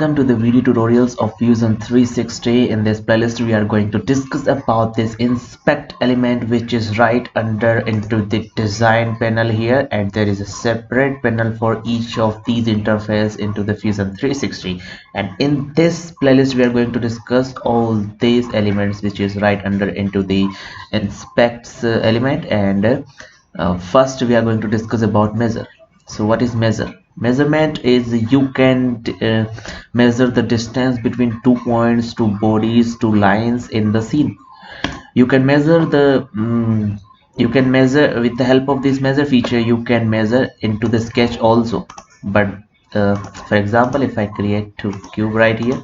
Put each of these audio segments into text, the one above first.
welcome to the video tutorials of Fusion 360. In this playlist we are going to discuss about this inspect element, which is right under into the design panel here, and there is a separate panel for each of these interface into the Fusion 360. And in this playlist we are going to discuss all these elements which is right under into the inspects element. And first we are going to discuss about measure. So what is measure? Measurement is you can measure the distance between 2 points, two bodies, two lines in the scene. You can measure the you can measure with the help of this measure feature. You can measure into the sketch also. But for example, if I create two cube right here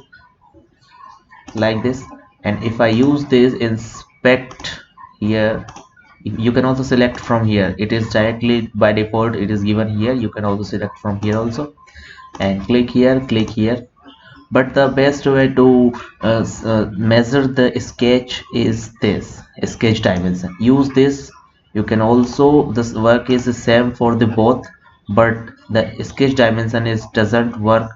like this, and if I use this inspect here, you can also select from here. It is directly by default, it is given here. You can also select from here also, and click here. But the best way to measure the sketch is this sketch dimension. Use this. You can also, this work is the same for the both, but the sketch dimension is doesn't work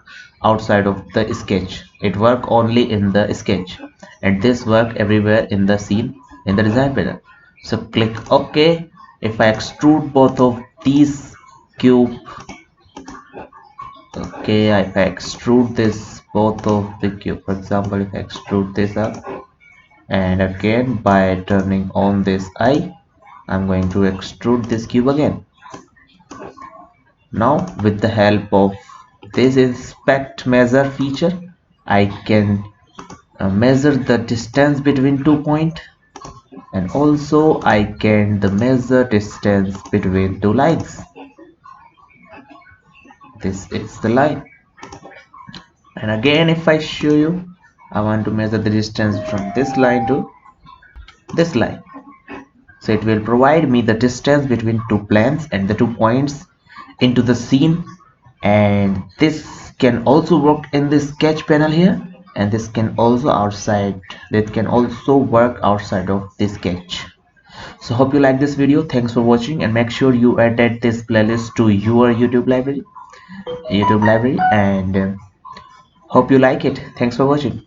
outside of the sketch. It work only in the sketch, and this work everywhere in the scene in the design panel. So click OK. If I extrude both of these cube, okay, if I extrude this both of the cube, for example, if I extrude this up, and again by turning on this eye, I'm going to extrude this cube again. Now with the help of this inspect measure feature, I can measure the distance between 2 points, and also I can measure distance between two lines. This is the line, and again if I show you, I want to measure the distance from this line to this line. So it will provide me the distance between two planes and the 2 points into the scene. And this can also work in the sketch panel here, and this can also work outside of the sketch. So hope you like this video. Thanks for watching, and make sure you add this playlist to your YouTube library, and hope you like it. Thanks for watching.